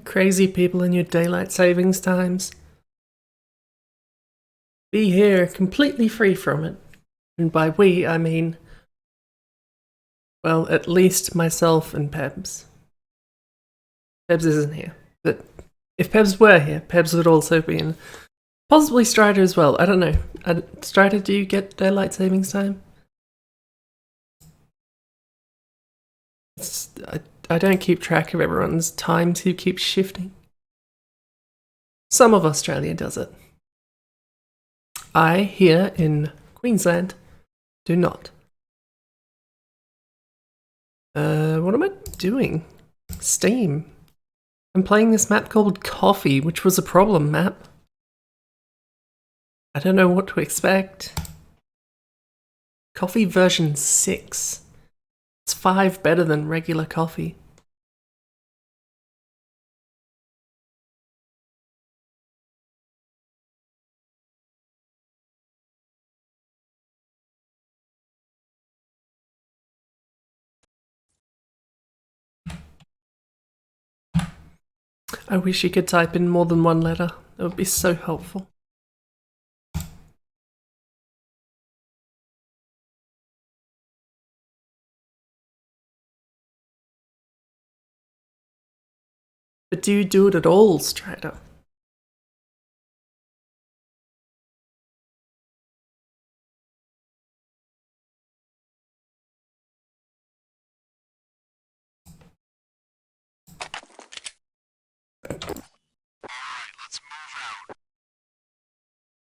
Crazy people in your daylight savings times. Be here completely free from it. And by we, I mean, well, at least myself and Pebs. Pebs isn't here. But if Pebs were here, Pebs would also be in. Possibly Strider as well. I don't know. Strider, do you get daylight savings time? I don't keep track of everyone's times who keeps shifting. Some of Australia does it. I, here in Queensland, do not. What am I doing? Steam. I'm playing this map called Coffee, which was a problem map. I don't know what to expect. Coffee version 6. It's 5 better than regular coffee. I wish you could type in more than one letter. That would be so helpful. But do you do it at all, Strider?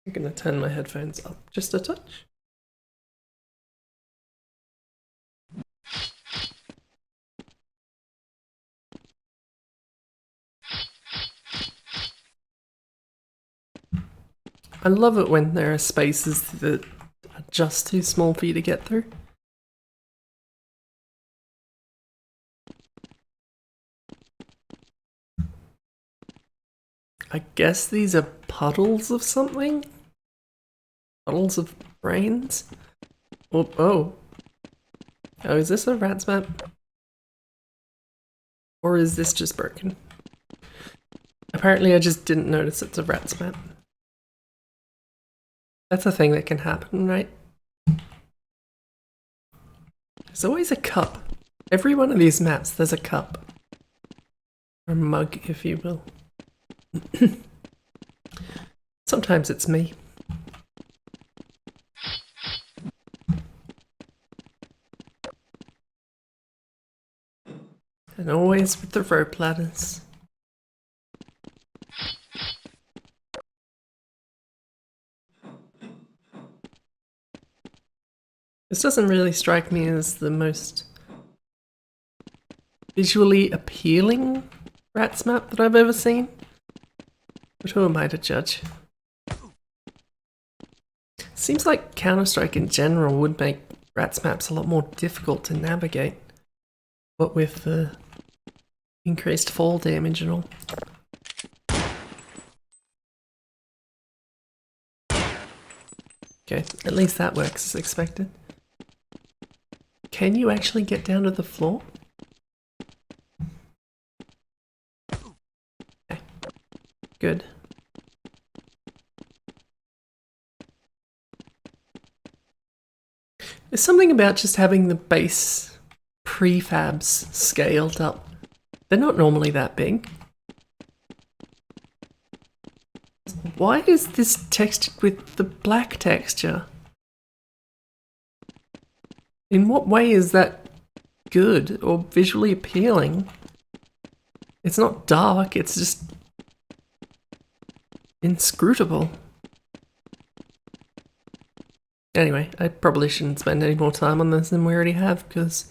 I'm gonna turn my headphones up just a touch. I love it when there are spaces that are just too small for you to get through. I guess these are puddles of something? Puddles of brains? Oh, is this a rat's map? Or is this just broken? Apparently I just didn't notice it's a rat's map. That's a thing that can happen, right? There's always a cup. Every one of these maps, there's a cup. Or mug, if you will. Sometimes it's me. And always with the rope ladders. This doesn't really strike me as the most visually appealing rats map that I've ever seen. But who am I to judge? Seems like Counter-Strike in general would make rats maps a lot more difficult to navigate. What with the increased fall damage and all. Okay, at least that works as expected. Can you actually get down to the floor? Okay. Good. There's something about just having the base prefabs scaled up. They're not normally that big. Why is this textured with the black texture? In what way is that good or visually appealing? It's not dark, it's just inscrutable. Anyway, I probably shouldn't spend any more time on this than we already have, because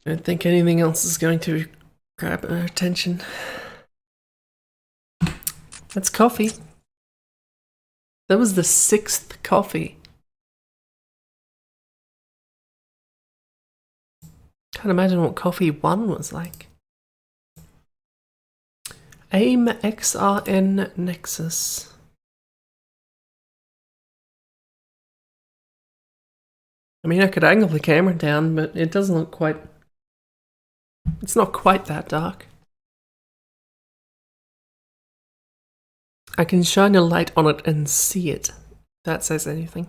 I don't think anything else is going to grab our attention. That's coffee. That was the 6th coffee. Can't imagine what coffee 1 was like. AIM XRN Nexus. I mean, I could angle the camera down, but it doesn't look quite... It's not quite that dark. I can shine a light on it and see it. If that says anything.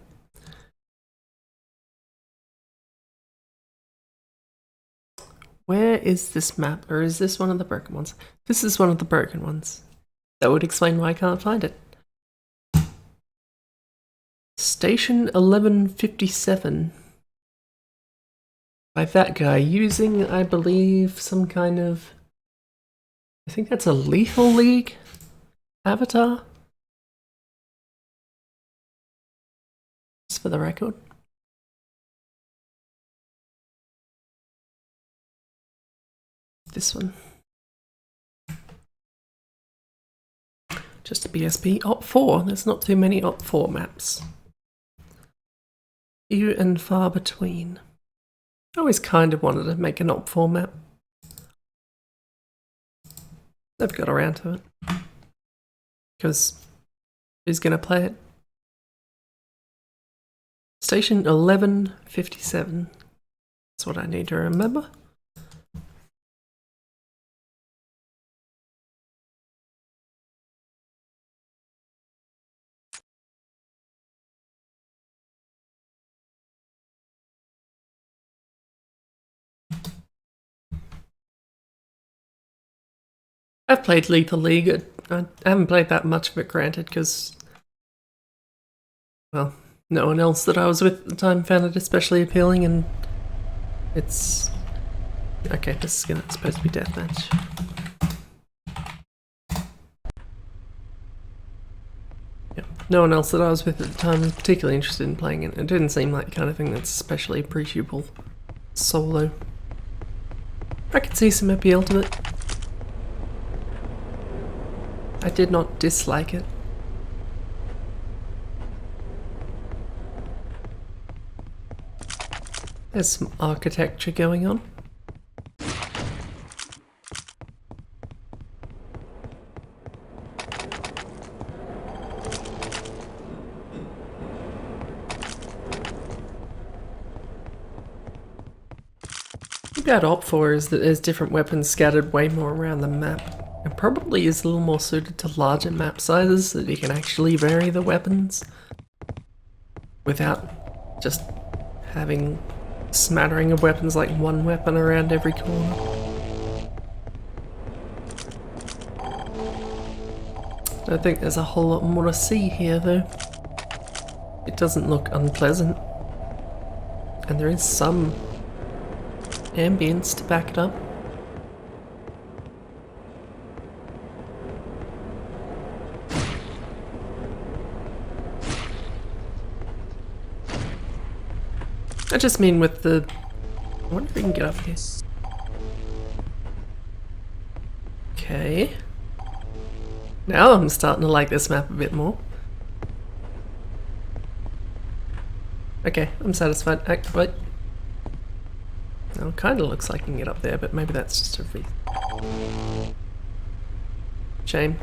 Where is this map? Or is this one of the broken ones? This is one of the broken ones. That would explain why I can't find it. Station 1157. By that guy, using, I believe, some kind of... I think that's a Lethal League avatar. Just for the record. This one. Just a BSP. Op4. There's not too many Op4 maps. Few and far between. I always kind of wanted to make an Op4 map. Never got around to it. Because who's going to play it? Station 1157. That's what I need to remember. I've played Lethal League. I haven't played that much of it, granted, because, well, no one else that I was with at the time found it especially appealing, and it's... Okay, this is supposed to be deathmatch. Yeah, no one else that I was with at the time was particularly interested in playing it. It didn't seem like the kind of thing that's especially appreciable solo. I could see some appeal to it. I did not dislike it. There's some architecture going on. The bad Op4 is that there's different weapons scattered way more around the map. It probably is a little more suited to larger map sizes so that you can actually vary the weapons without just having a smattering of weapons like one weapon around every corner. I don't think there's a whole lot more to see here though. It doesn't look unpleasant. And there is some ambience to back it up. I just mean with the... I wonder if we can get up here. Okay. Now I'm starting to like this map a bit more. Okay, I'm satisfied. Wait. Now it kind of looks like I can get up there, but maybe that's just a reason. Shame.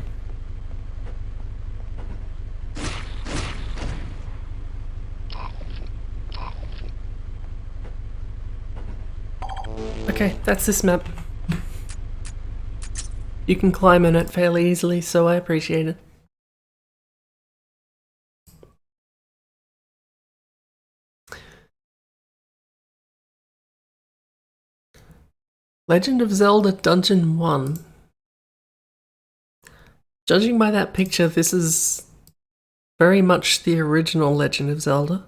Okay, that's this map. You can climb in it fairly easily, so I appreciate it. Legend of Zelda Dungeon 1. Judging by that picture, this is very much the original Legend of Zelda.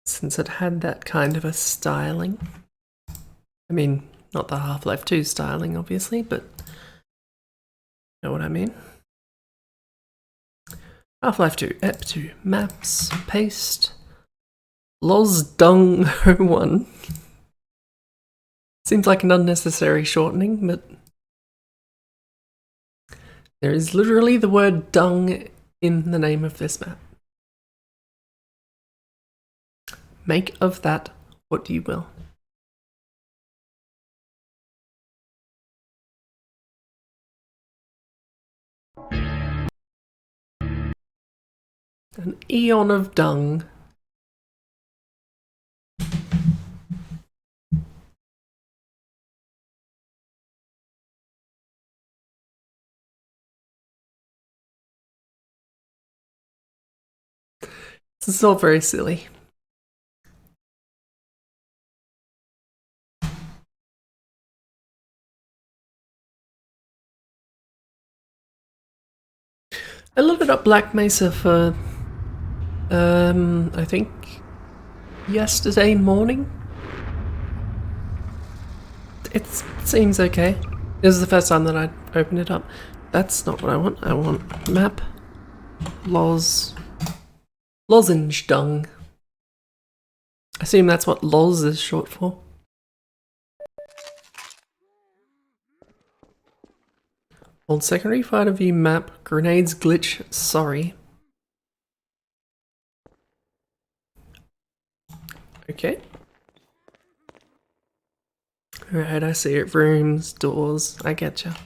Since it had that kind of a styling. I mean, not the Half-Life 2 styling, obviously, but you know what I mean. Half-Life 2, Ep2, maps, paste, Lozdung 01. Seems like an unnecessary shortening, but there is literally the word dung in the name of this map. Make of that what you will. An eon of dung. This is all very silly. I loaded up Black Mesa for, I think yesterday morning. It seems okay. This is the first time that I opened it up. That's not what I want. I want map lozenge dung. I assume that's what loz is short for. Old secondary fighter view map, grenades glitch, sorry. Okay. Alright, I see it. Rooms, doors, I getcha.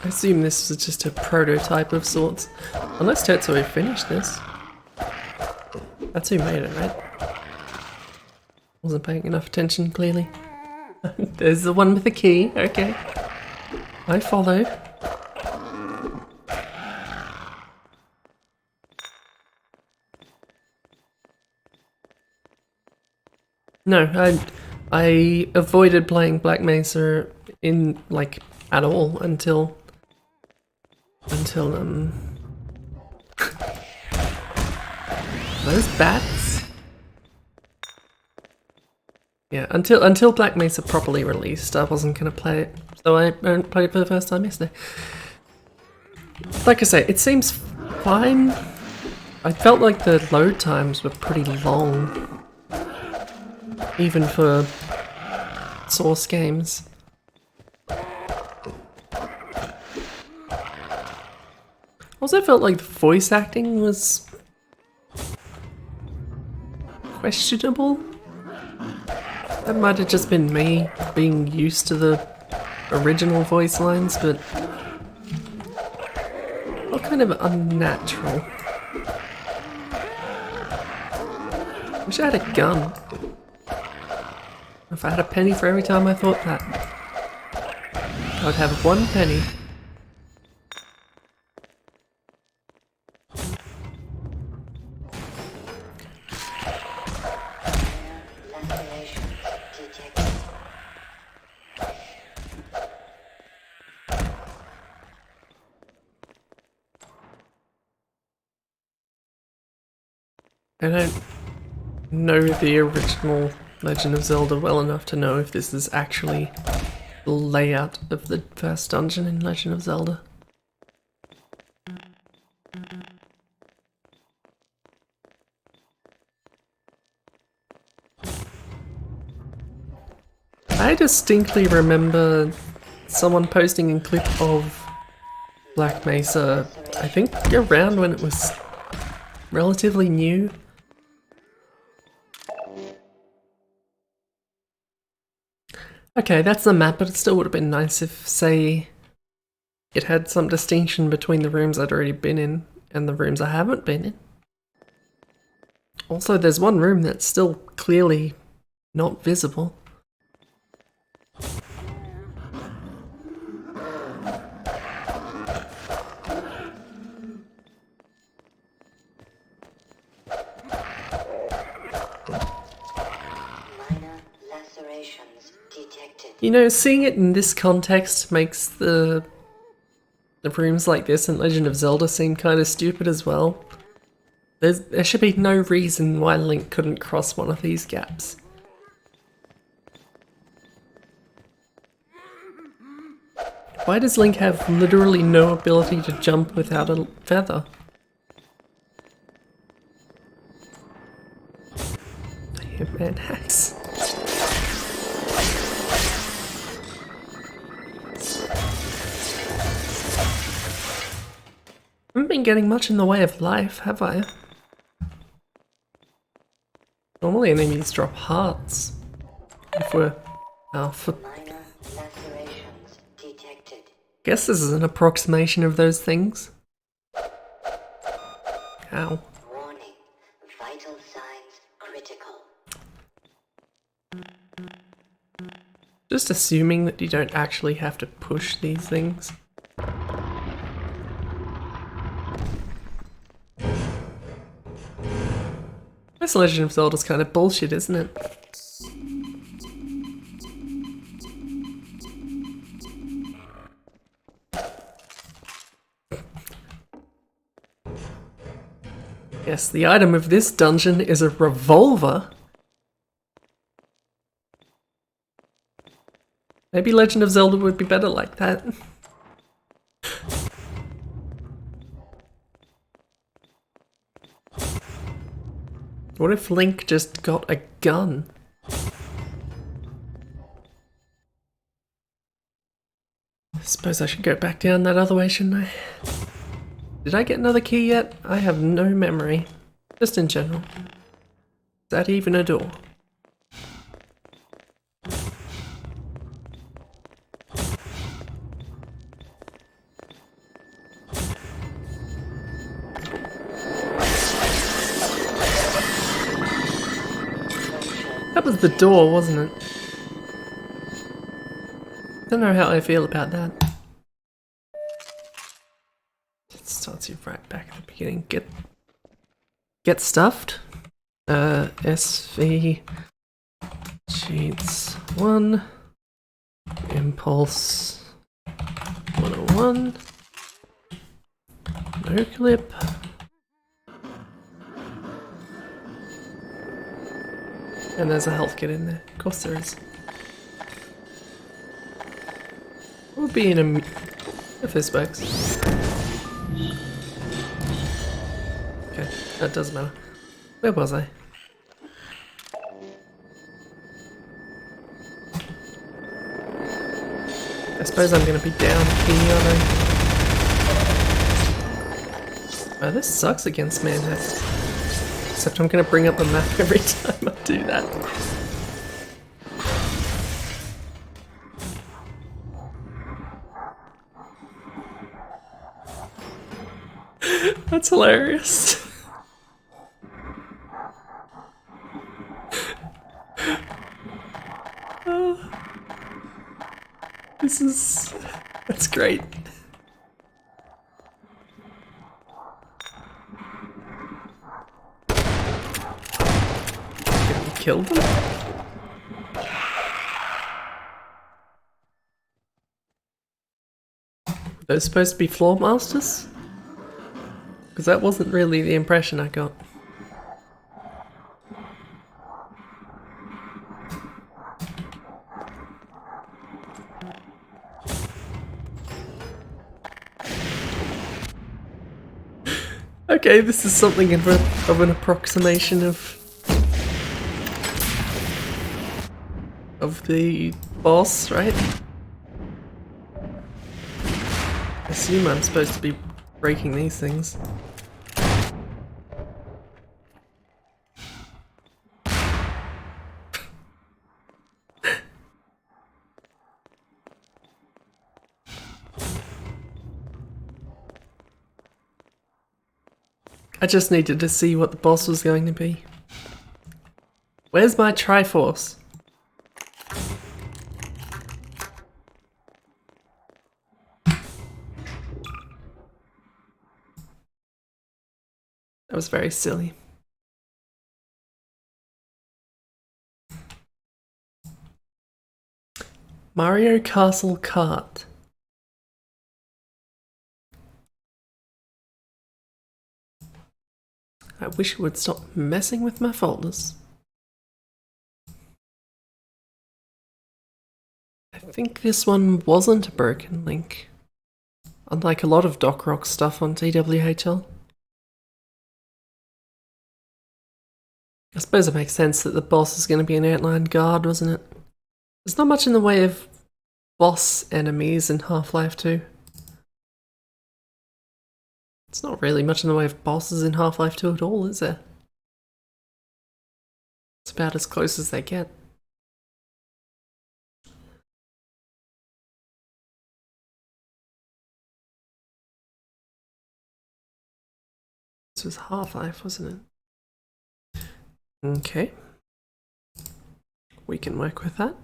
I assume this is just a prototype of sorts. Unless Tetsuo finished this. That's who made it, right? Wasn't paying enough attention, clearly. There's the one with the key, okay. I follow. No, I avoided playing Black Mesa in, like, at all until those bats? Yeah, until Black Mesa properly released, I wasn't gonna play it. So I played it for the first time yesterday. Like I say, it seems fine. I felt like the load times were pretty long, even for Source games. Also felt like the voice acting was questionable. That might have just been me being used to the original voice lines, but felt kind of unnatural. Wish I had a gun. If I had a penny for every time I thought that, I would have 1 penny. I don't know the original Legend of Zelda well enough to know if this is actually the layout of the first dungeon in Legend of Zelda. I distinctly remember someone posting a clip of Black Mesa, I think around when it was relatively new. Okay, that's the map, but it still would have been nice if, say, it had some distinction between the rooms I'd already been in and the rooms I haven't been in. Also, there's one room that's still clearly not visible. You know, seeing it in this context makes the rooms like this in Legend of Zelda seem kind of stupid as well. There should be no reason why Link couldn't cross one of these gaps. Why does Link have literally no ability to jump without a feather? Man, hacks. I haven't been getting much in the way of life, have I? Normally enemies drop hearts. If we're... Guess this is an approximation of those things. Ow. Warning. Vital signs critical. Just assuming that you don't actually have to push these things. This Legend of Zelda's kind of bullshit, isn't it? Yes, the item of this dungeon is a revolver. Maybe Legend of Zelda would be better like that. What if Link just got a gun? I suppose I should go back down that other way, shouldn't I? Did I get another key yet? I have no memory. Just in general. Is that even a door? That was the door, wasn't it? Don't know how I feel about that. It starts you right back at the beginning. Get stuffed. SV Cheats 1 Impulse 101 No clip. And there's a health kit in there. Of course there is. We'll be in a if this works. Okay, that doesn't matter. Where was I? I suppose I'm gonna be down here, aren't I? Oh, this sucks against Manhattan. Except I'm gonna bring up a map every time I do that. That's hilarious. That's great. Did we kill them? Were those supposed to be floor masters? Because that wasn't really the impression I got. Okay, this is something of an approximation of the boss, right? I assume I'm supposed to be breaking these things. I just needed to see what the boss was going to be. Where's my Triforce? That was very silly. Mario Castle Kart. I wish it would stop messing with my folders. I think this one wasn't a broken link. Unlike a lot of Doc Rock stuff on TWHL. I suppose it makes sense that the boss is going to be an outline guard, wasn't it? There's not much in the way of boss enemies in Half-Life 2. It's not really much in the way of bosses in Half-Life 2 at all, is there? It's about as close as they get. This was Half-Life, wasn't it? Okay. We can work with that.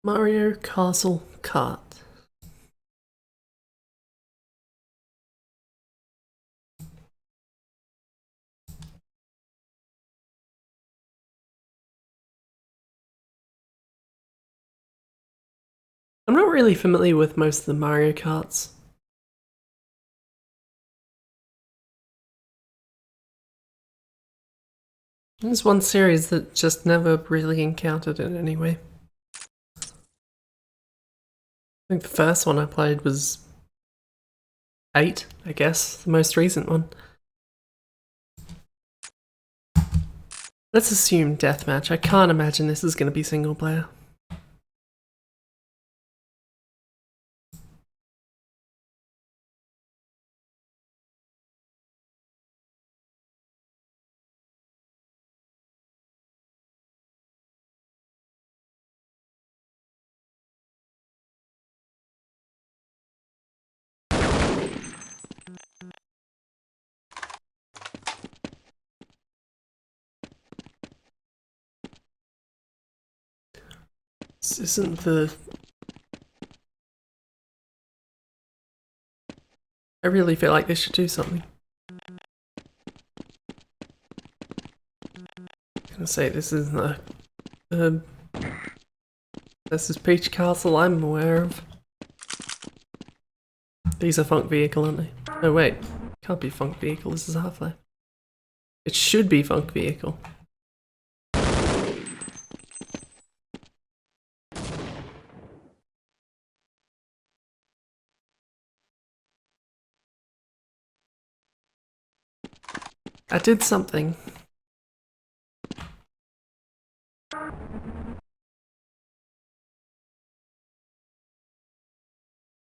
Mario Castle Kart. I'm not really familiar with most of the Mario Karts. There's one series that just never really encountered it anyway. I think the first one I played was 8, I guess, the most recent one. Let's assume deathmatch. I can't imagine this is going to be single player. This isn't the... I really feel like they should do something. I'm gonna say this isn't the... this is Peach Castle I'm aware of. These are Funk Vehicle, aren't they? No wait, can't be Funk Vehicle, this is Half-Life. It should be Funk Vehicle. I did something.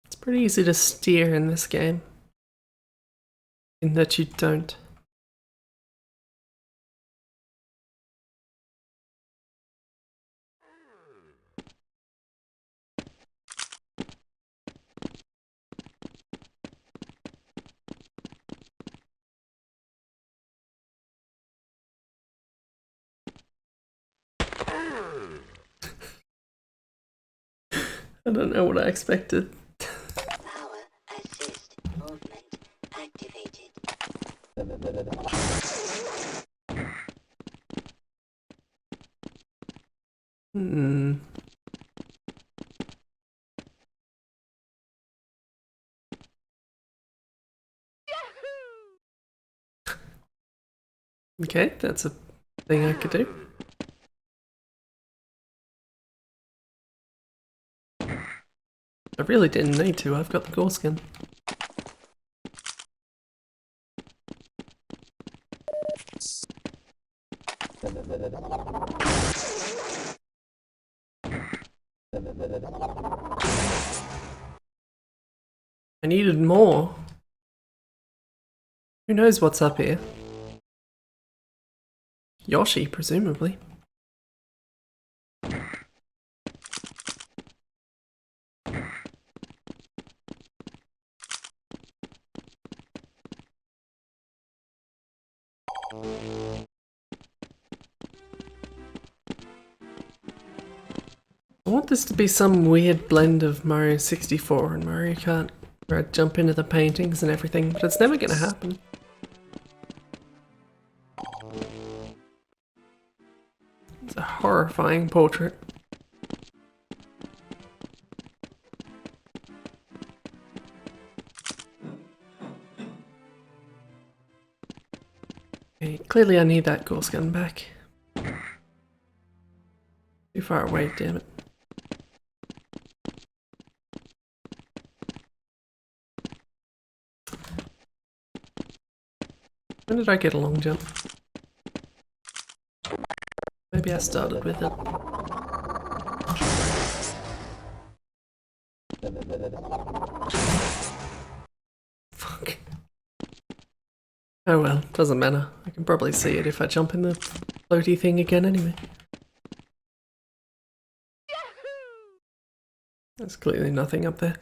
It's pretty easy to steer in this game. In that you don't. I don't know what I expected. Power assist movement activated. Okay, that's a thing I could do. I really didn't need to, I've got the gore skin. I needed more. Who knows what's up here? Yoshi, presumably. I want this to be some weird blend of Mario 64 and Mario Kart, where I jump into the paintings and everything, but it's never gonna happen. It's a horrifying portrait. Okay, clearly I need that gore skin back. Too far away, damn it. When did I get a long jump? Maybe I started with it. Fuck. Oh well, doesn't matter. I can probably see it if I jump in the floaty thing again anyway. There's clearly nothing up there.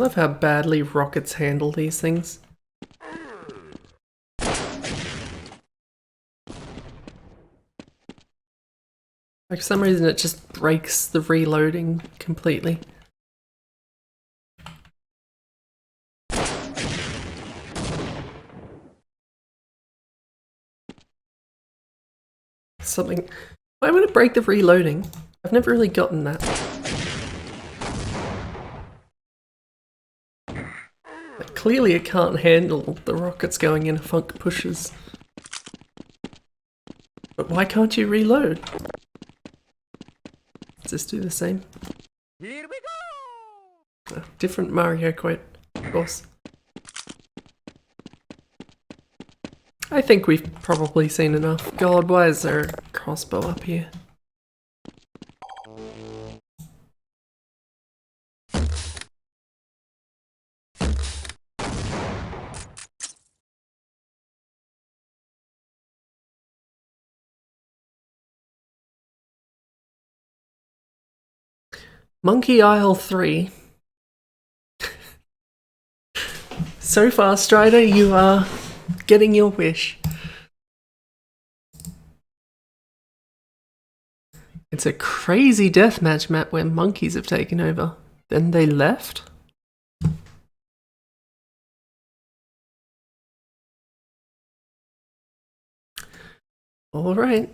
love how badly rockets handle these things. Like, for some reason it just breaks the reloading completely. Something... Why would it break the reloading? I've never really gotten that. But clearly it can't handle the rockets going in funk pushes. But why can't you reload? Does this do the same? Here we go! Different Mario quote, of course. I think we've probably seen enough. God, why is there a crossbow up here? Monkey Isle 3. So far, Strider, you are getting your wish. It's a crazy deathmatch map where monkeys have taken over. Then they left? Alright.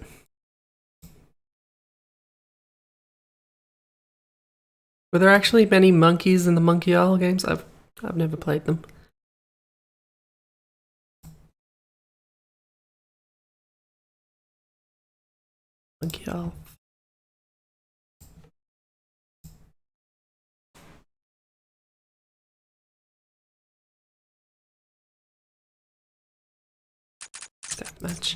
Were there actually many monkeys in the Monkey Isle games? I've never played them. Monkey Isle. Deathmatch.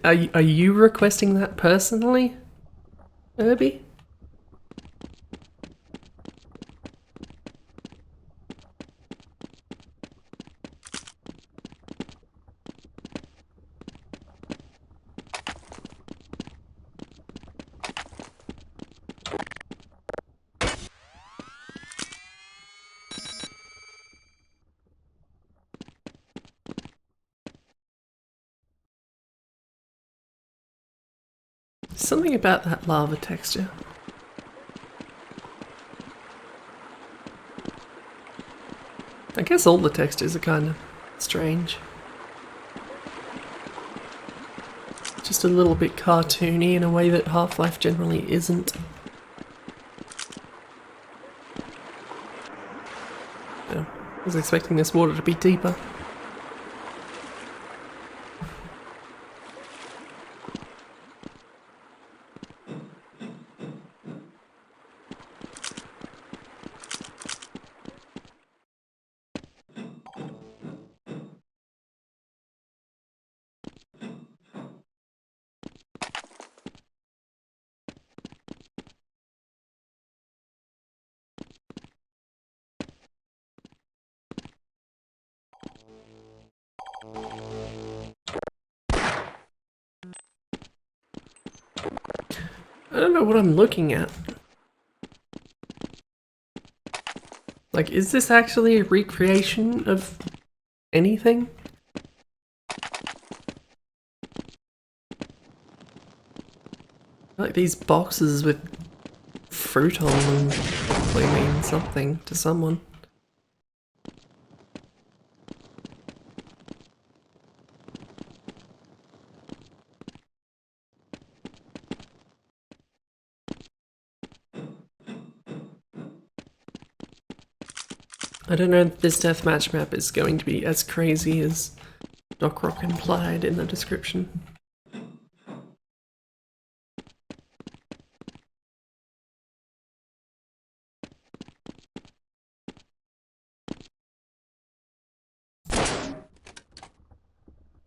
Are you requesting that personally, Herbie? Something about that lava texture. I guess all the textures are kind of strange. Just a little bit cartoony in a way that Half-Life generally isn't. Yeah, I was expecting this water to be deeper. I don't know what I'm looking at. Like, is this actually a recreation of anything? Like, these boxes with fruit on them probably mean something to someone. I don't know if this deathmatch map is going to be as crazy as Doc Rock implied in the description.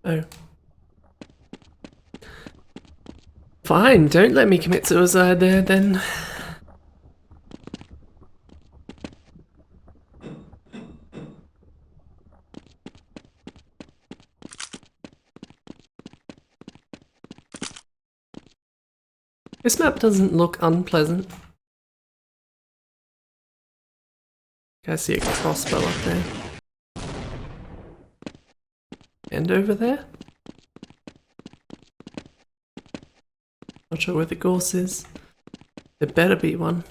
Oh. Fine, don't let me commit suicide there then. This map doesn't look unpleasant. I see a crossbow up there. And over there? Not sure where the gorse is. There better be one.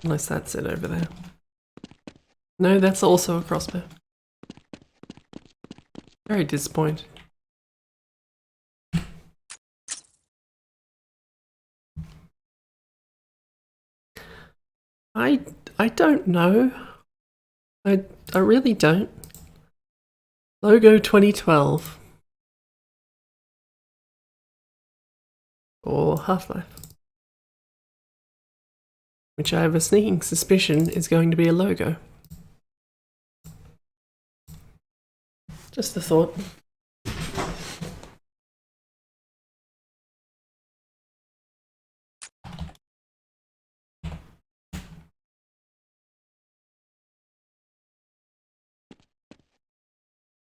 Unless that's it over there. No, that's also a crossbow. Very disappointed. I don't know. I really don't. Logo 2012. Or Half-Life. Which I have a sneaking suspicion is going to be a logo. Just a thought.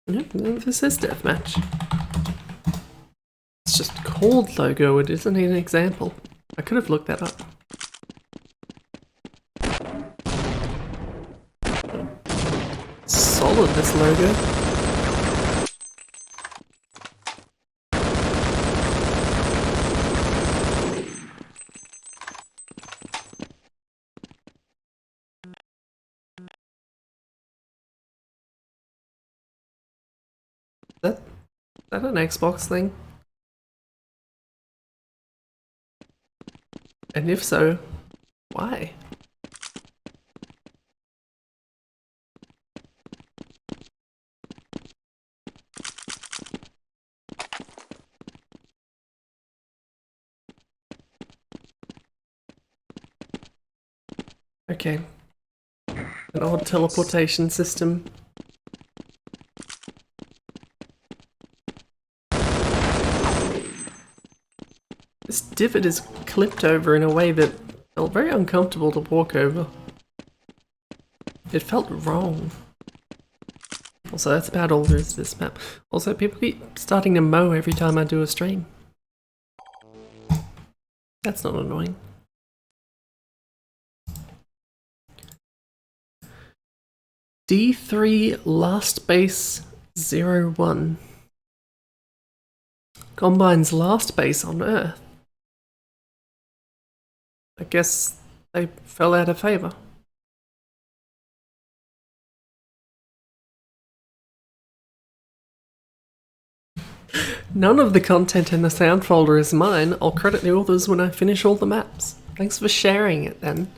Yep, this is deathmatch. It's just called logo, it isn't an example. I could have looked that up. Solid, this logo. Is that an Xbox thing? And if so, why? Okay. An odd teleportation system. This divot is clipped over in a way that felt very uncomfortable to walk over. It felt wrong. Also, that's about all there is to this map. Also, people keep starting to mow every time I do a stream. That's not annoying. D3 last base 01. Combine's last base on Earth. I guess they fell out of favor. None of the content in the sound folder is mine. I'll credit the authors when I finish all the maps. Thanks for sharing it then.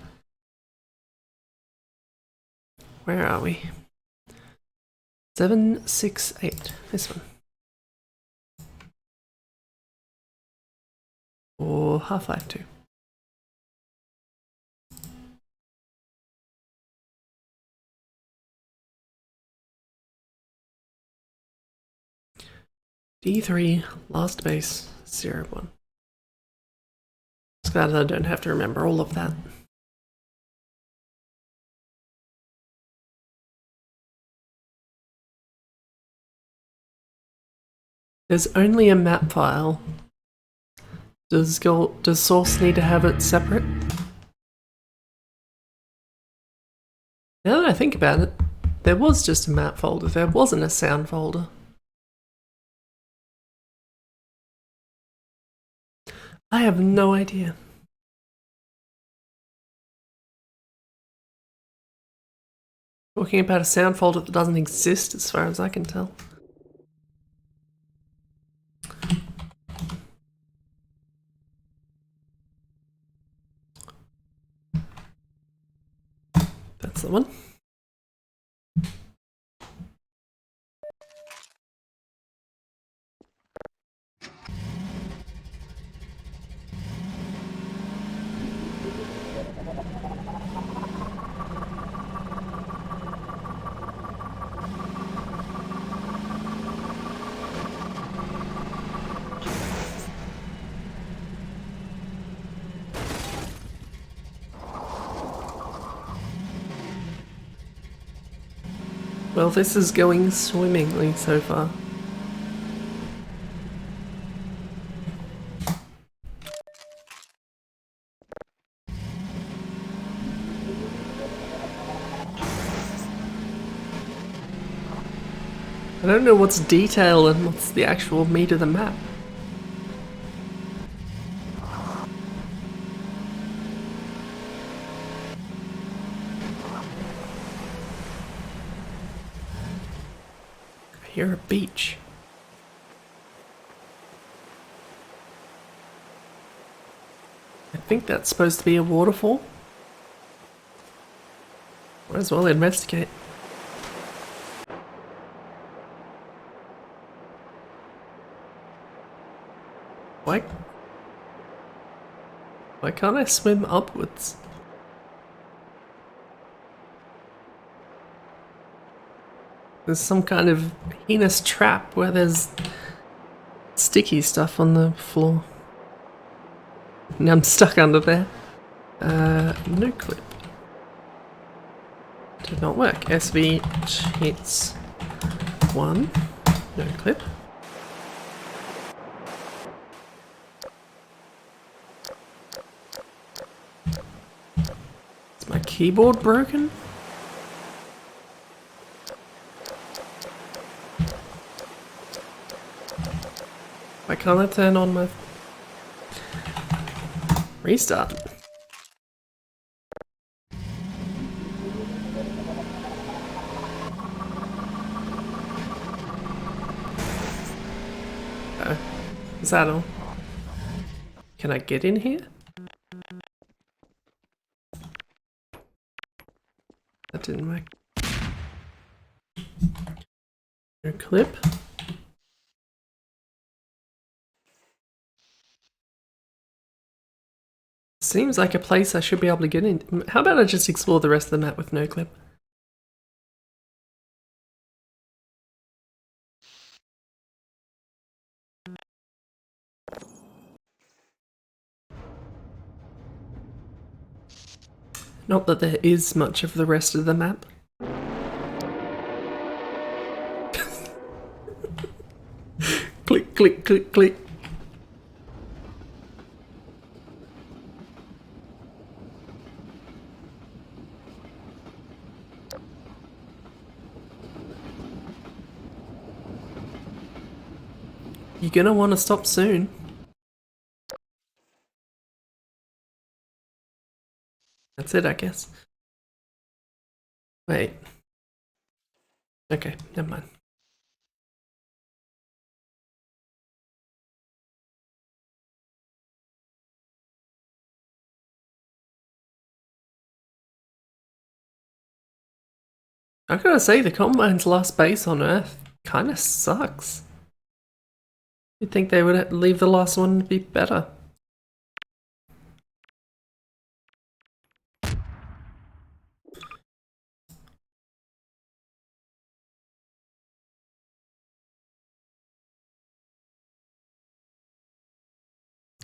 Where are we? 768. This one. Or Half-Life 2. D3 last base 01. It's glad that I don't have to remember all of that. There's only a map file. Does Source need to have it separate? Now that I think about it, there was just a map folder, there wasn't a sound folder. I have no idea. Talking about a sound folder that doesn't exist as far as I can tell. That's the one. Well, this is going swimmingly so far. I don't know what's detail and what's the actual meat of the map. I hear a beach. I think that's supposed to be a waterfall. Might as well investigate. Why can't I swim upwards? There's some kind of heinous trap where there's sticky stuff on the floor. Now I'm stuck under there. No clip. Did not work. SV hits 1. No clip. Is my keyboard broken? Why can't I turn on my... Restart. Oh, is that all? Can I get in here? That didn't work. No clip. Seems like a place I should be able to get in. How about I just explore the rest of the map with no clip? Not that there is much of the rest of the map. Click, click, click, click. You're gonna want to stop soon. That's it, I guess. Wait. Okay, never mind. I gotta say, the Combine's last base on Earth kinda sucks. You'd think they would leave the last one to be better.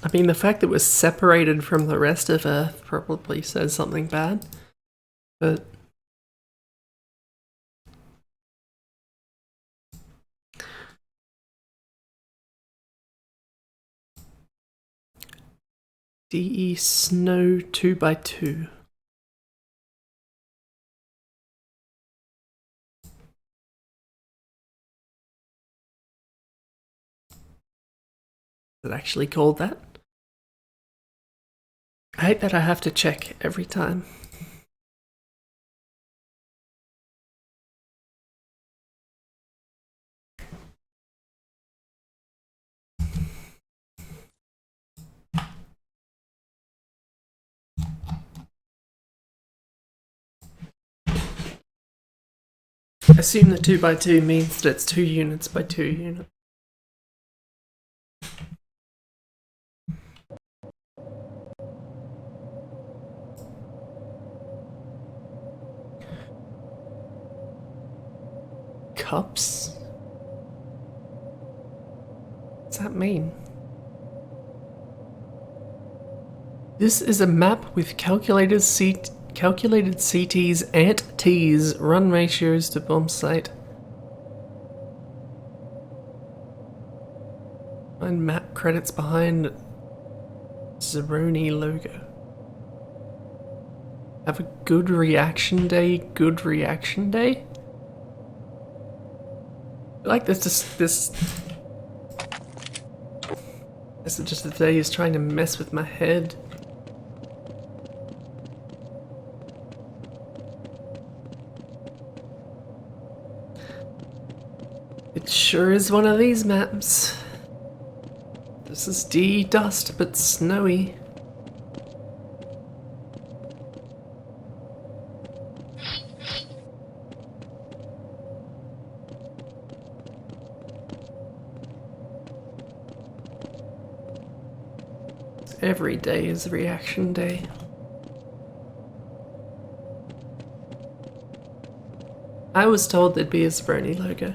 I mean, the fact that we're separated from the rest of Earth probably says something bad, but... DE Snow 2x2. Is it actually called that? I hate that I have to check every time. Assume the 2x2 means that it's 2 units by 2 units. Cups? What does that mean? This is a map with calculated calculated CTs, ant Ts, run ratios to bomb site. Find map credits behind Zeroni logo. Have a good reaction day, good reaction day? I like this this is just the day he's trying to mess with my head. It sure is one of these maps. This is D dust, but snowy. Every day is reaction day. I was told there'd be a Sprony logo.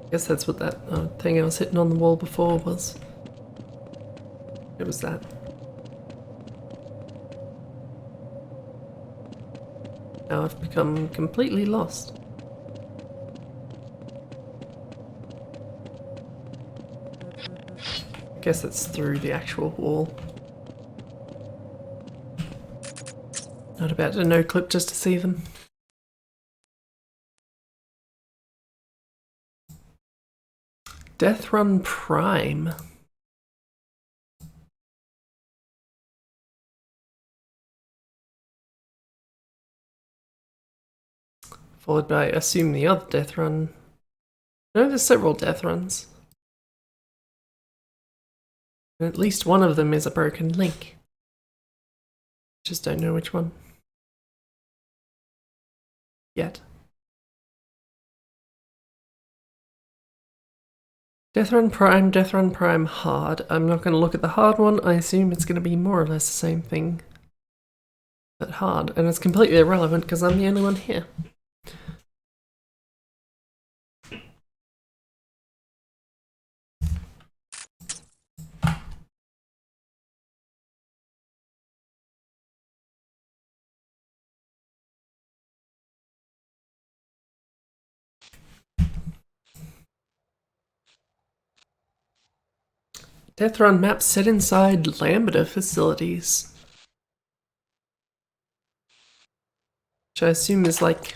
I guess that's what that thing I was hitting on the wall before was. It was that. Now I've become completely lost. I guess it's through the actual wall. Not about to no clip just to see them. Death Run Prime. Followed by, assume, the other Death Run. No, there's several Death Runs. At least one of them is a broken link. Just don't know which one. Yet. Death Run Prime hard. I'm not going to look at the hard one. I assume it's going to be more or less the same thing. But hard. And it's completely irrelevant because I'm the only one here. Death Run map set inside Lambda facilities. Which I assume is like...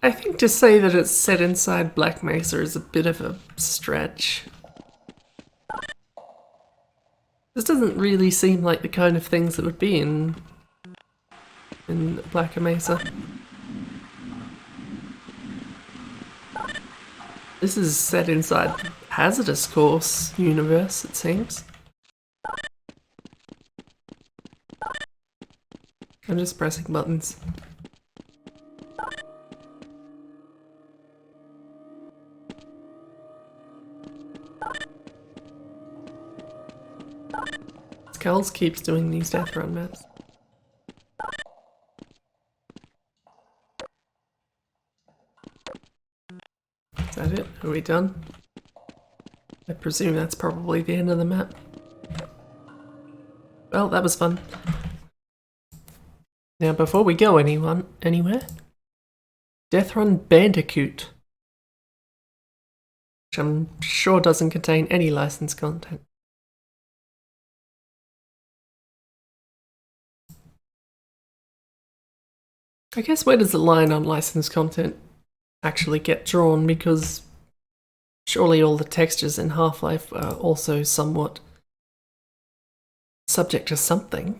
I think to say that it's set inside Black Mesa is a bit of a stretch. This doesn't really seem like the kind of things that would be in Black Mesa. This is set inside Hazardous Course universe, it seems. I'm just pressing buttons. Skulls keeps doing these Death Run maps. Is that it? Are we done? I presume that's probably the end of the map. Well, that was fun. Now, before we go anywhere, Death Run Bandicoot, which I'm sure doesn't contain any licensed content. I guess where does the line on licensed content actually get drawn, because surely all the textures in Half-Life are also somewhat subject to something.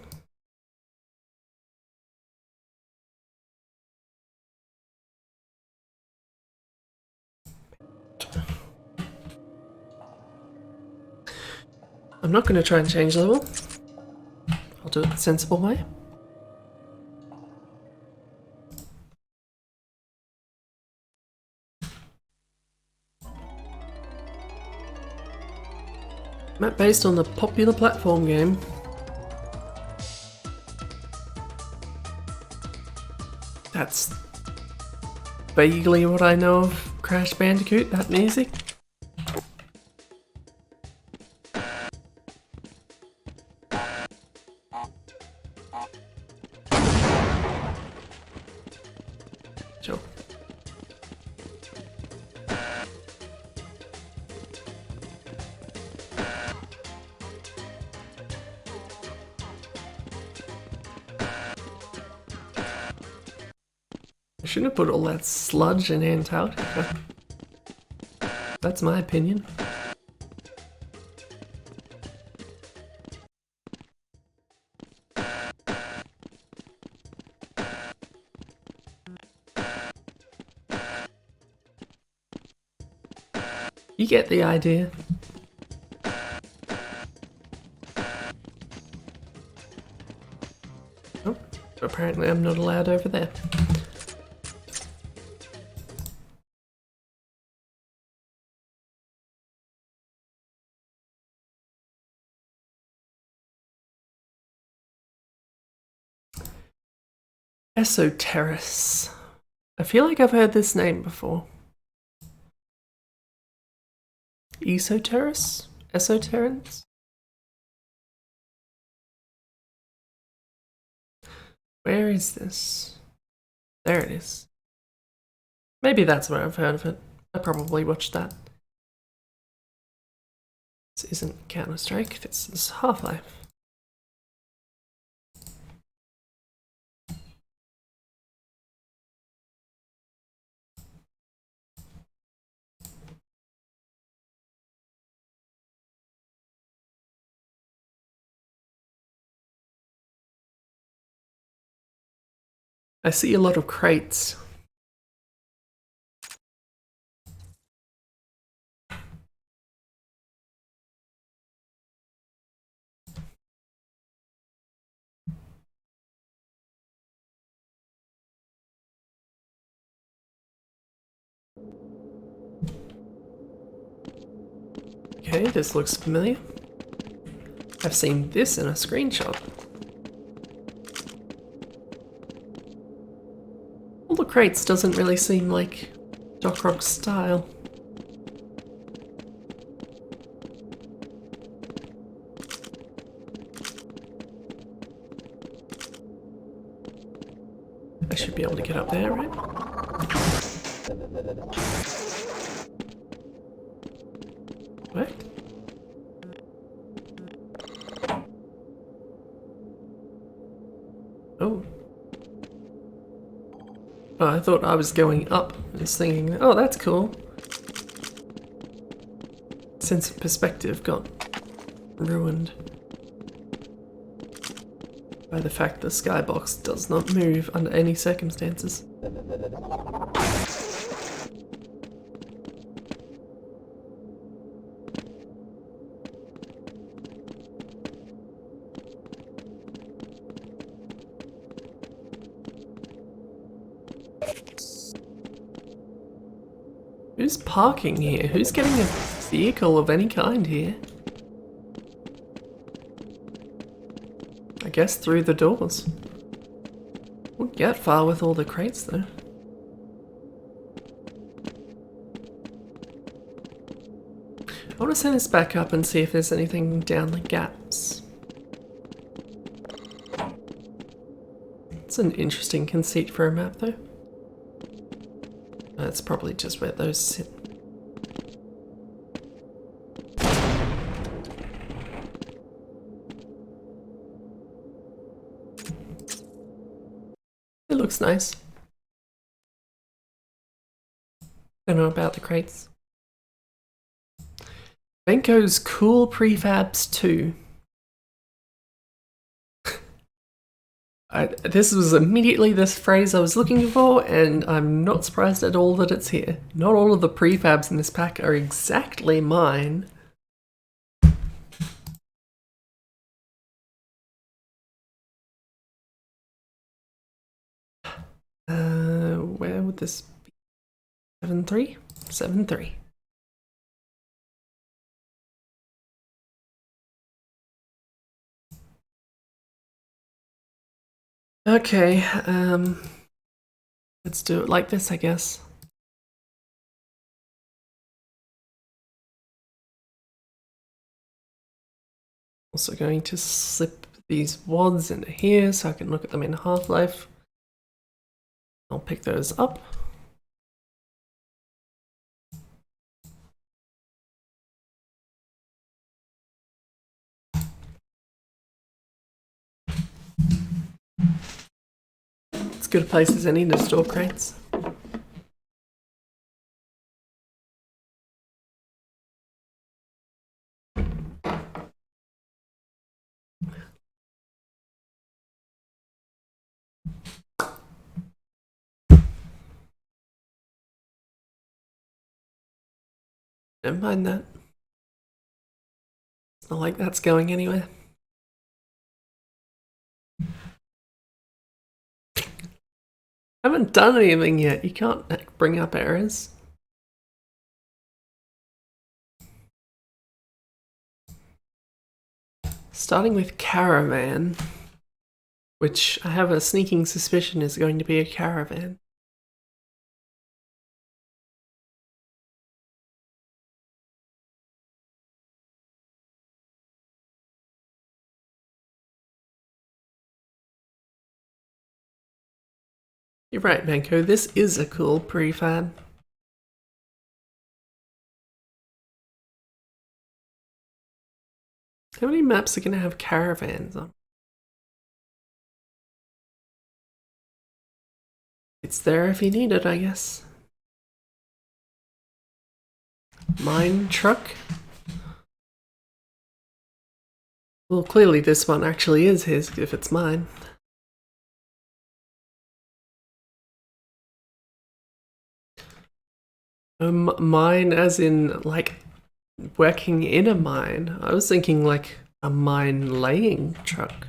I'm not going to try and change level. I'll do it the sensible way. Map based on the popular platform game. That's vaguely what I know of Crash Bandicoot, that music. Sure. I shouldn't have put all that sludge in Antarctica. That's my opinion. You get the idea. Oh, apparently I'm not allowed over there. Esoterrace. I feel like I've heard this name before. Esoterrace? Esoterrance? Where is this? There it is. Maybe that's where I've heard of it. I probably watched that. This isn't Counter-Strike, this is Half-Life. I see a lot of crates. Okay, this looks familiar. I've seen this in a screenshot. All the crates doesn't really seem like Doc Rock style. I should be able to get up there, right? What? Oh. Oh, I thought I was going up. I was thinking, oh, that's cool. Sense of perspective got ruined by the fact the skybox does not move under any circumstances. Who's parking here? Who's getting a vehicle of any kind here? I guess through the doors. Won't get far with all the crates though. I want to send this back up and see if there's anything down the gaps. It's an interesting conceit for a map though. That's probably just where those sit. It looks nice. Don't know about the crates. Benko's Cool Prefabs 2. This was immediately this phrase I was looking for, and I'm not surprised at all that it's here. Not all of the prefabs in this pack are exactly mine. Where would this be? 7-3? 7-3. Okay, let's do it like this, I guess. Also going to slip these wads into here so I can look at them in Half-Life. I'll pick those up. As good a place as any to store crates. Never mind that. It's not like that's going anywhere. I haven't done anything yet. You can't bring up errors. Starting with caravan, which I have a sneaking suspicion is going to be a caravan. You're right, Manko, this is a cool prefab. How many maps are going to have caravans on? It's there if you need it, I guess. Mine truck? Well, clearly this one actually is his if it's mine. Mine as in, like, working in a mine. I was thinking like a mine laying truck.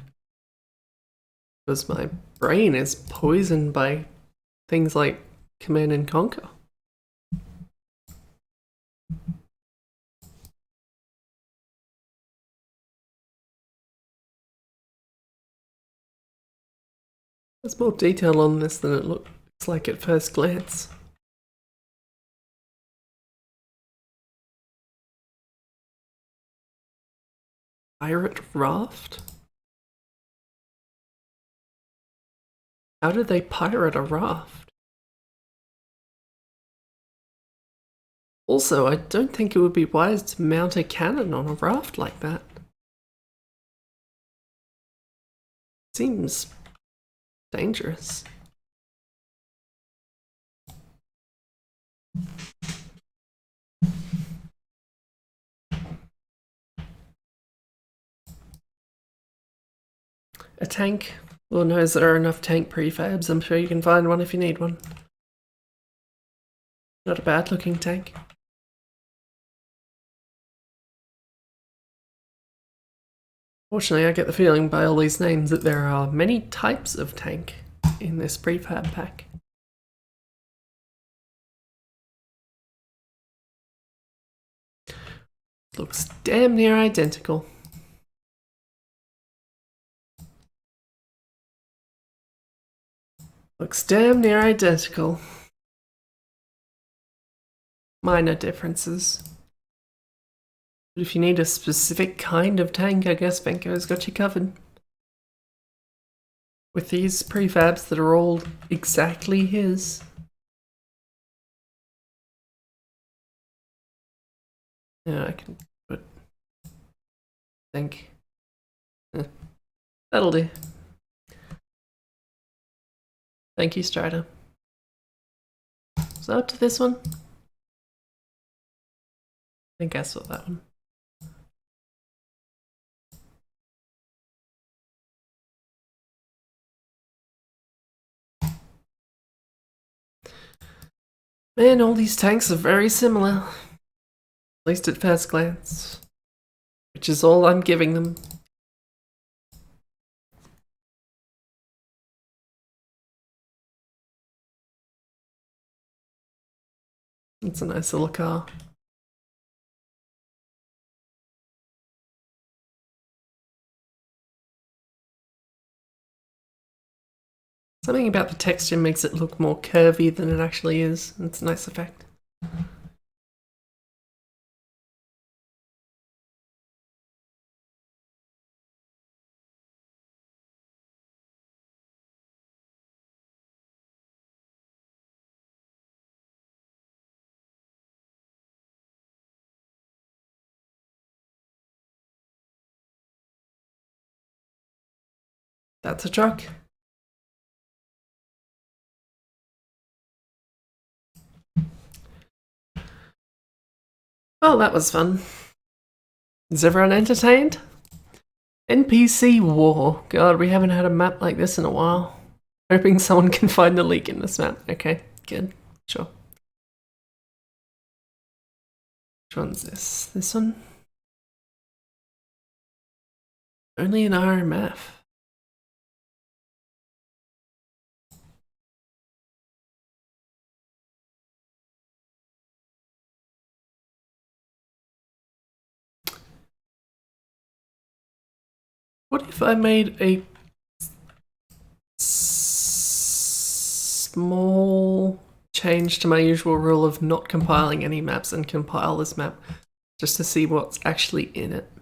Because my brain is poisoned by things like Command and Conquer. There's more detail on this than it looks like at first glance. Pirate raft? How did they pirate a raft? Also, I don't think it would be wise to mount a cannon on a raft like that. Seems dangerous. A tank? Lord knows there are enough tank prefabs. I'm sure you can find one if you need one. Not a bad looking tank. Fortunately, I get the feeling by all these names that there are many types of tank in this prefab pack. Looks damn near identical. Looks damn near identical. Minor differences. But if you need a specific kind of tank, I guess Venko's got you covered. With these prefabs that are all exactly his. Yeah, I can put... think. That'll do. Thank you, Strider. So up to this one? I think I saw that one. Man, all these tanks are very similar. At least at first glance. Which is all I'm giving them. It's a nice little car. Something about the texture makes it look more curvy than it actually is. It's a nice effect. That's a truck. Well, that was fun. Is everyone entertained? NPC War. God, we haven't had a map like this in a while. Hoping someone can find the leak in this map. Okay, good. Sure. Which one's this? This one? Only an RMF. What if I made a small change to my usual rule of not compiling any maps and compile this map just to see what's actually in it?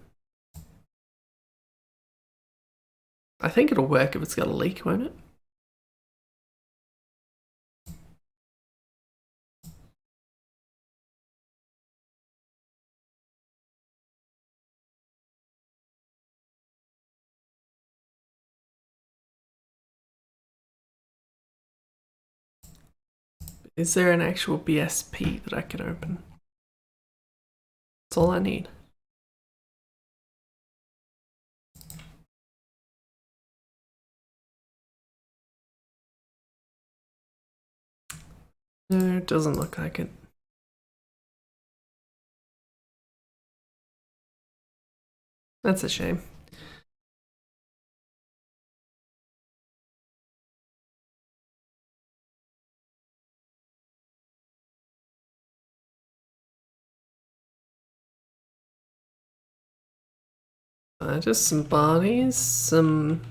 I think it'll work if it's got a leak, won't it? Is there an actual BSP that I can open? That's all I need. No, it doesn't look like it. That's a shame. Just some Barneys, some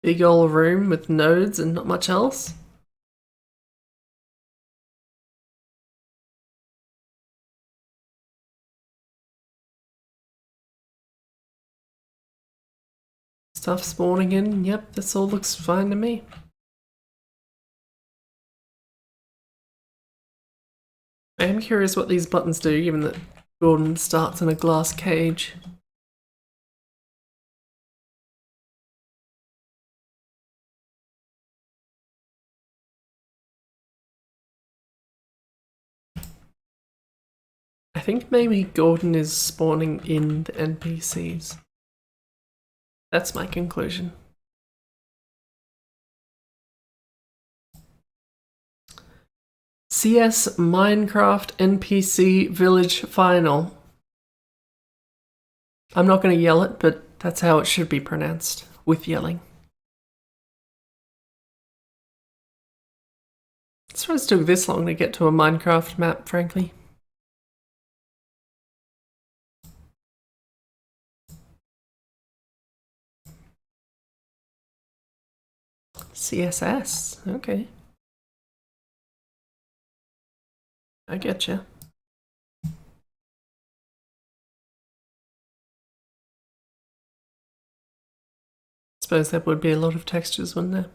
big old room with nodes and not much else. Stuff spawning in. Yep, this all looks fine to me. I am curious what these buttons do, given that Gordon starts in a glass cage. I think maybe Gordon is spawning in the NPCs. That's my conclusion. CS Minecraft NPC Village Final. I'm not going to yell it, but that's how it should be pronounced, with yelling. I'm surprised it took this long to get to a Minecraft map, frankly. CSS, okay. I getcha. Suppose there would be a lot of textures, wouldn't there?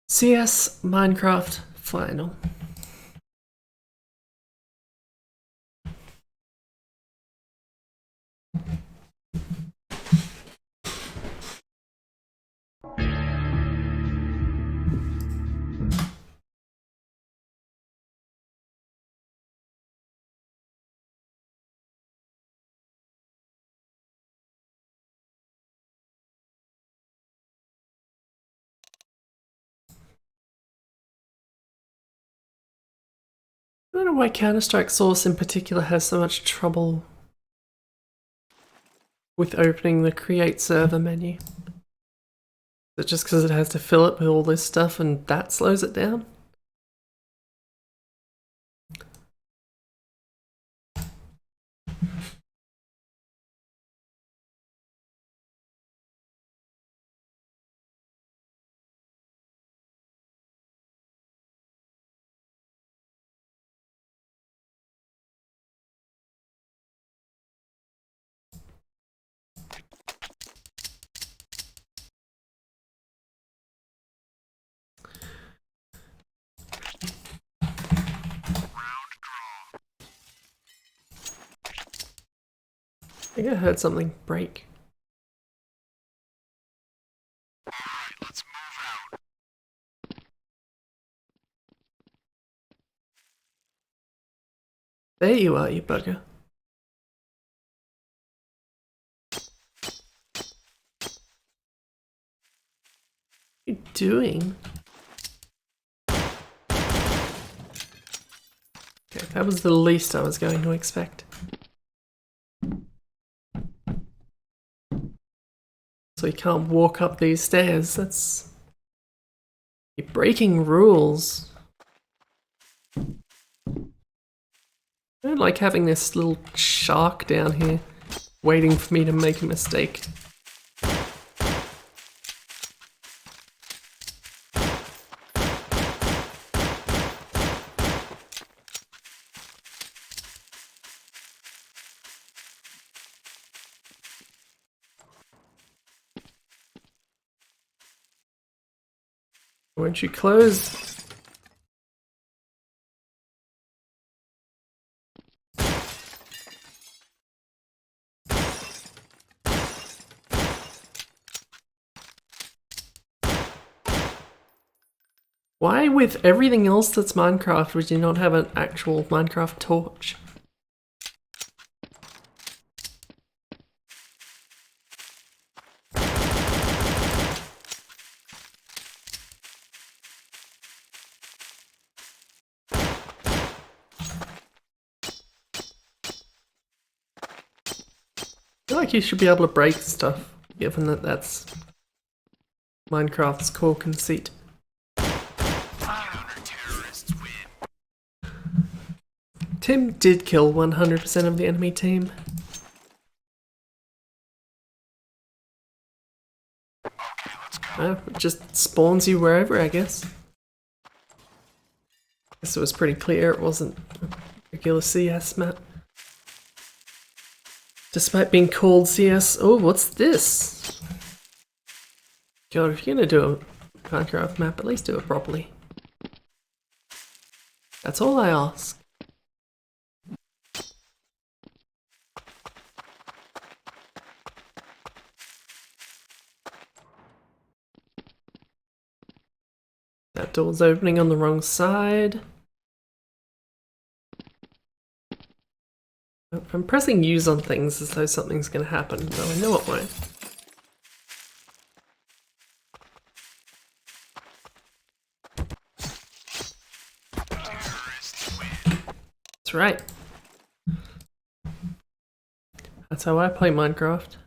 CS Minecraft Final. I don't know why Counter-Strike Source in particular has so much trouble with opening the create server menu. Is it just because it has to fill it with all this stuff and that slows it down? think I heard something break. Let's move out. There you are, you bugger. What are you doing? Okay, that was the least I was going to expect. So you can't walk up these stairs. That's... You're breaking rules. I don't like having this little shark down here waiting for me to make a mistake. Won't you close? Why, with everything else that's Minecraft, would you not have an actual Minecraft torch? I feel like you should be able to break stuff, given that that's Minecraft's core conceit. Terrorists win. Tim did kill 100% of the enemy team. Okay, let's go. It just spawns you wherever, I guess. Guess it was pretty clear it wasn't a regular CS map. Despite being called CS. Oh, what's this? God, if you're gonna do a Minecraft map, at least do it properly. That's all I ask. That door's opening on the wrong side. I'm pressing use on things as though something's gonna happen, though I know it won't. Terrorists win. That's right. That's how I play Minecraft.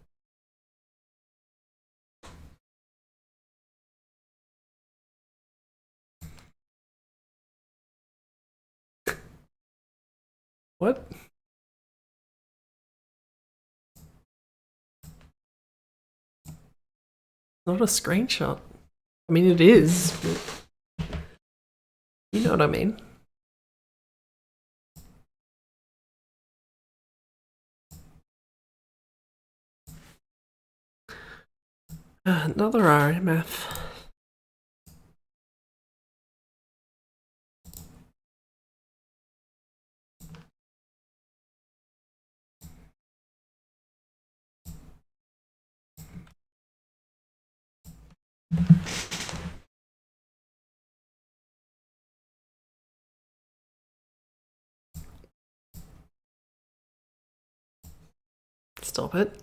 What? Not a screenshot. I mean, it is, but you know what I mean. Another RMF. Stop it.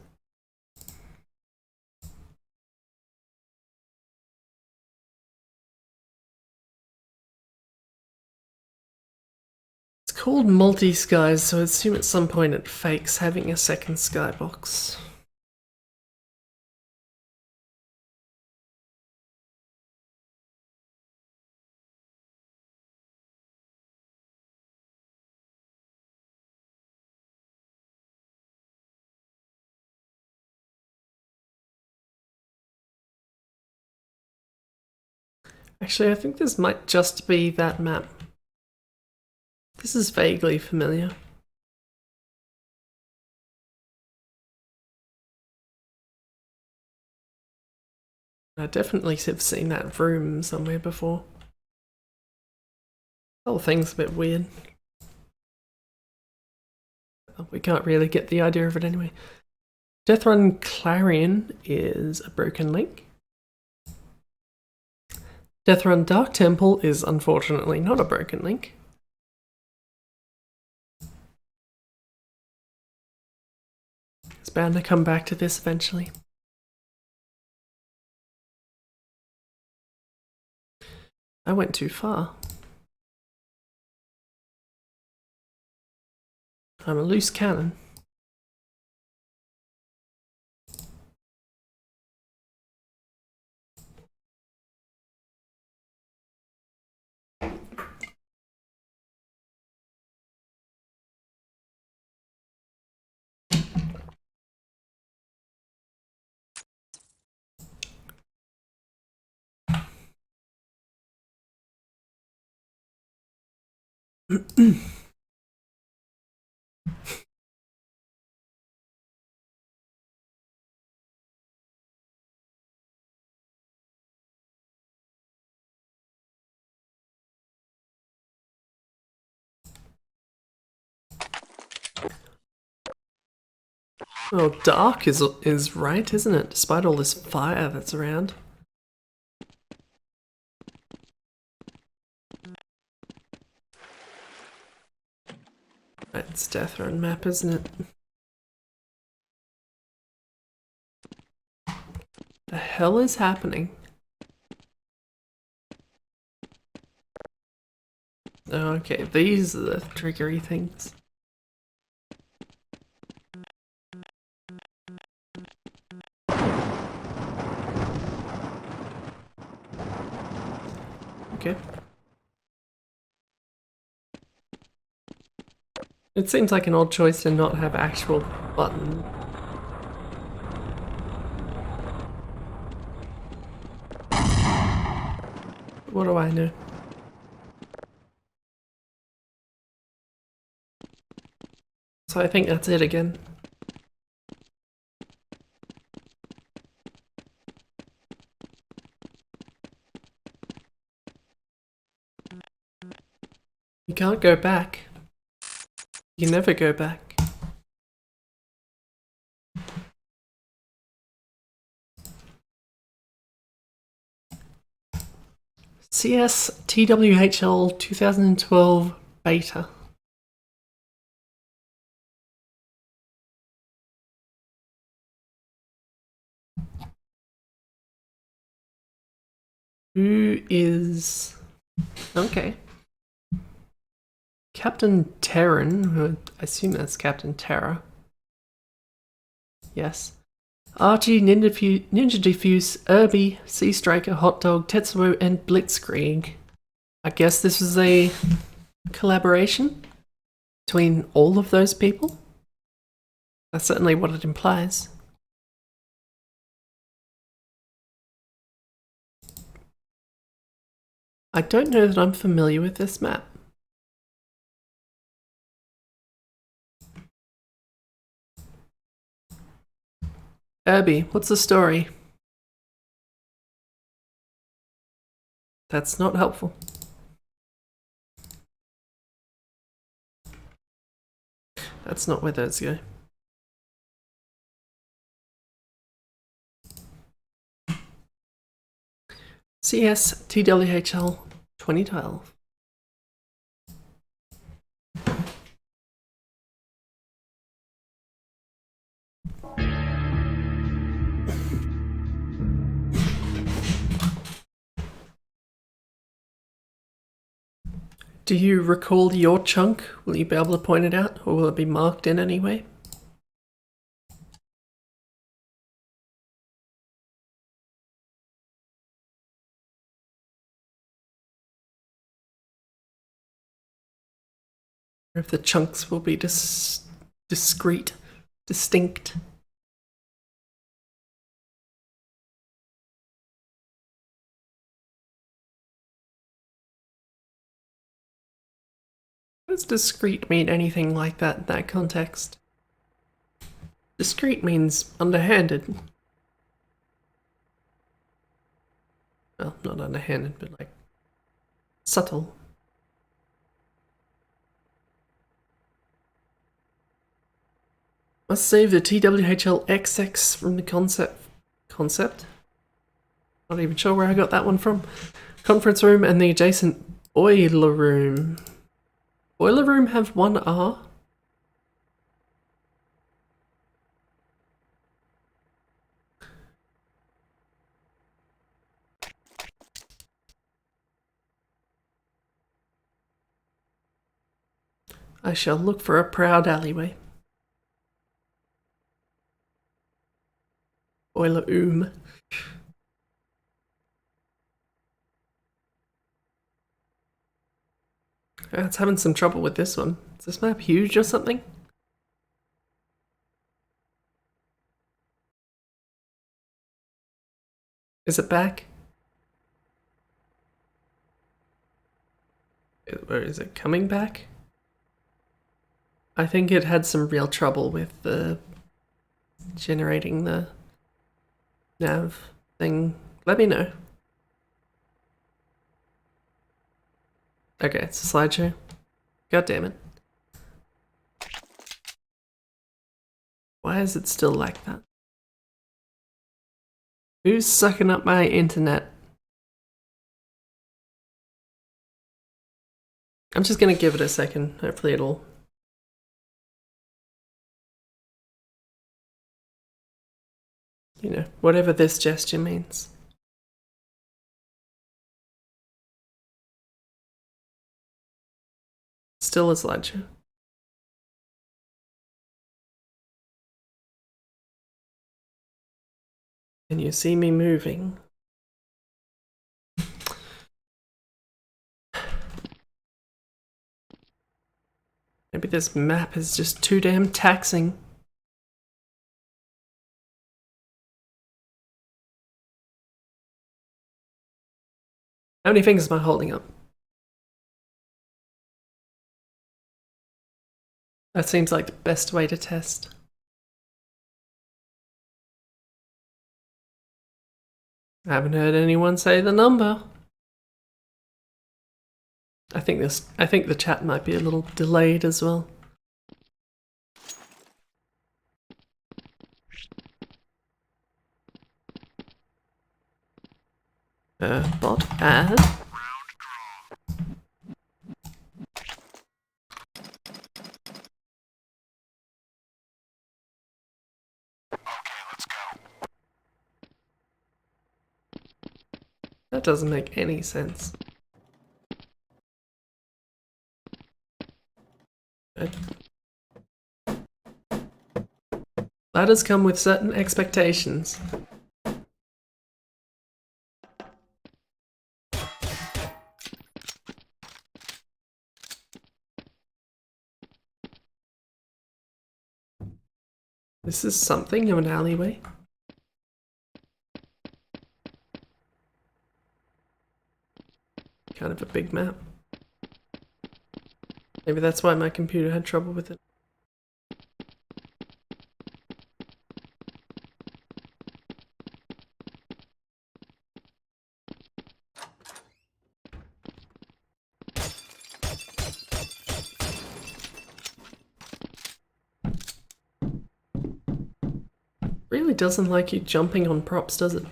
It's called multi-skies, so I assume at some point it fakes having a second skybox. Actually, I think this might just be that map. This is vaguely familiar. I definitely have seen that room somewhere before. The whole thing's a bit weird. We can't really get the idea of it anyway. Death Run Clarion is a broken link. Death Run Dark Temple is unfortunately not a broken link. It's bound to come back to this eventually. I went too far. I'm a loose cannon. Well, dark is right, isn't it? Despite all this fire that's around. It's Death Run map, isn't it? The hell is happening? Okay, these are the triggery things. Okay. It seems like an odd choice to not have actual button. What do I know? So I think that's it again. You can't go back. You can never go back. CS TWHL 2012 beta. Who is... Okay. Captain Terran, I assume that's Captain Terra. Yes. Archie, Ninja Diffuse, Irby, Sea Striker, Hot Dog, Tetsuo, and Blitzkrieg. I guess this is a collaboration between all of those people? That's certainly what it implies. I don't know that I'm familiar with this map. Irby, what's the story? That's not helpful. That's not where those go. CS TWHL 2012. Do you recall your chunk? Will you be able to point it out, or will it be marked in any way? Or if the chunks will be discrete, distinct. Does discrete mean anything like that in that context? Discrete means underhanded. Well, not underhanded, but like subtle. Must save the twhl.info from the concept? Not even sure where I got that one from. Conference room and the adjacent boiler room. Boiler room have one R? I shall look for a proud alleyway. Boiler room. It's having some trouble with this one. Is this map huge or something? Is it back? Or is it coming back? I think it had some real trouble with the generating the nav thing. Let me know. Okay, it's a slideshow. God damn it. Why is it still like that? Who's sucking up my internet? I'm just gonna give it a second. Hopefully it'll... You know, whatever this gesture means. Still a slideshow. Can you see me moving? Maybe this map is just too damn taxing. How many fingers am I holding up? That seems like the best way to test. I haven't heard anyone say the number. I think the chat might be a little delayed as well. Bot add. That doesn't make any sense. Ladders come with certain expectations. This is something of an alleyway. Kind of a big map. Maybe that's why my computer had trouble with it. Really doesn't like you jumping on props, does it?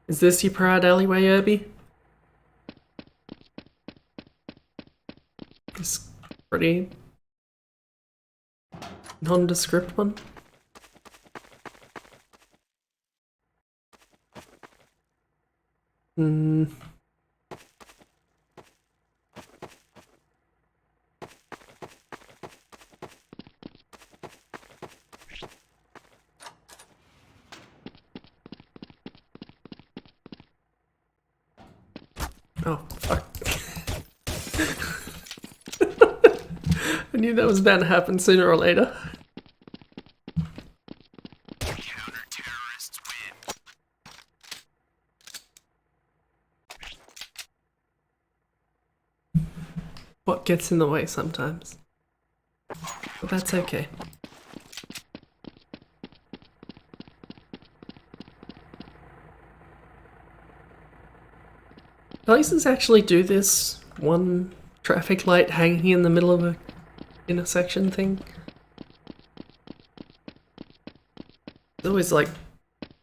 Is this your proud alleyway, Irby? This pretty nondescript one? Hmm. Oh, fuck. I knew that was bound to happen sooner or later. Counter-terrorists win. What gets in the way sometimes. But that's okay. Places actually do this. One traffic light hanging in the middle of a intersection thing. There's always like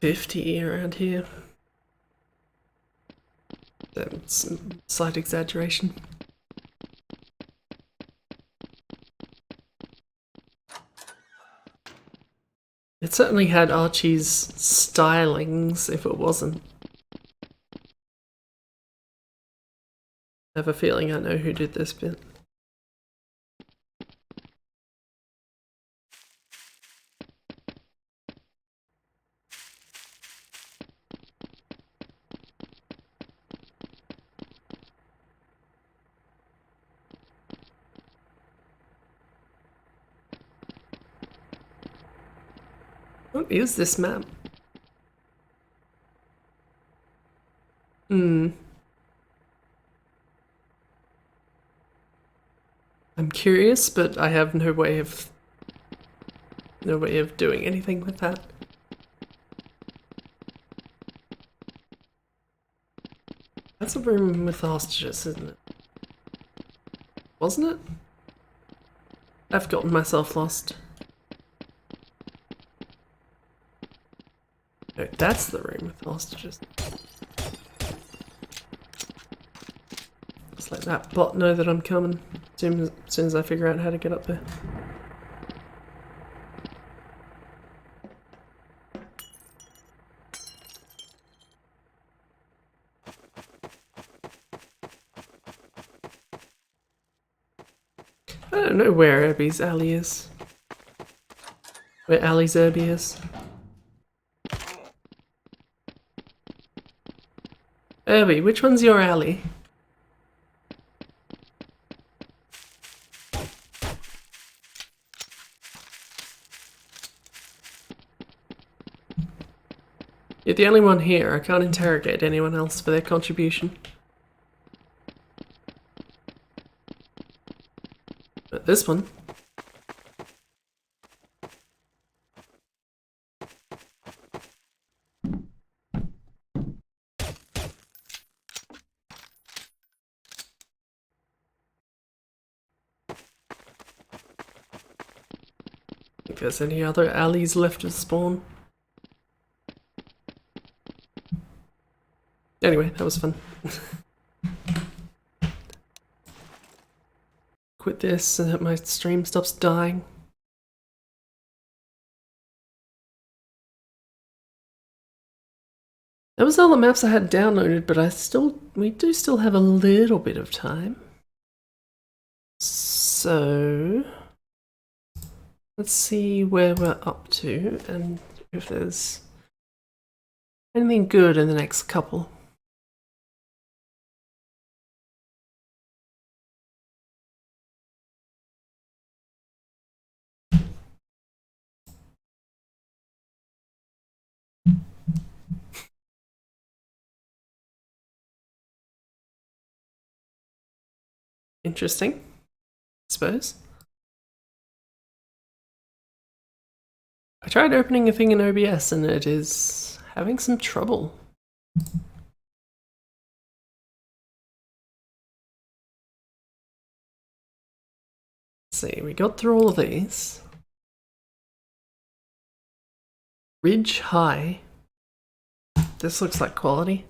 50 around here. That's a slight exaggeration. It certainly had Archie's stylings, if it wasn't. I have a feeling I know who did this bit. What is this map? I'm curious, but I have no way of doing anything with that. That's a room with the hostages, isn't it? Wasn't it? I've gotten myself lost. No, that's the room with the hostages. Just let that bot know that I'm coming as soon as I figure out how to get up there. I don't know where Abby's alley is. Where Allie's Irby is. Irby, which one's your alley? You're the only one here. I can't interrogate anyone else for their contribution. But this one. If there's any other alleys left to spawn. Anyway, that was fun. Quit this so that my stream stops dying. That was all the maps I had downloaded, but we do still have a little bit of time. So let's see where we're up to and if there's anything good in the next couple. Interesting, I suppose. I tried opening a thing in OBS and it is having some trouble. Let's see, we got through all of these. Ridge High. This looks like quality.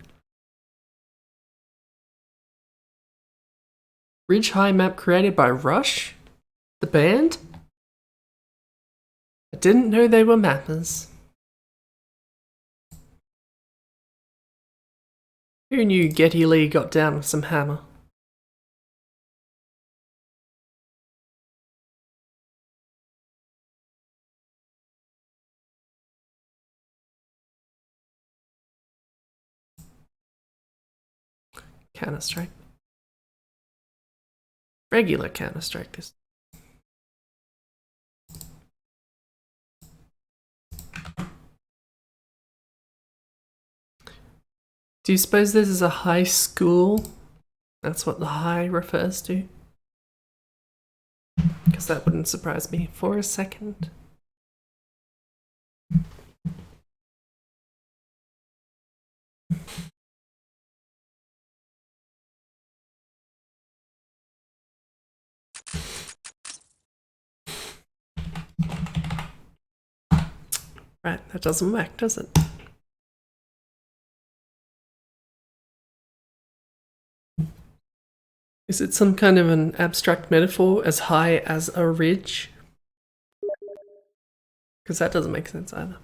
Ridge High map created by Rush? The band? I didn't know they were mappers. Who knew Getty Lee got down with some hammer? Counter-Strike. Regular Counter-Strike this. Do you suppose this is a high school? That's what the high refers to? Because that wouldn't surprise me for a second. Right, that doesn't work, does it? Is it some kind of an abstract metaphor as high as a ridge? Because that doesn't make sense either.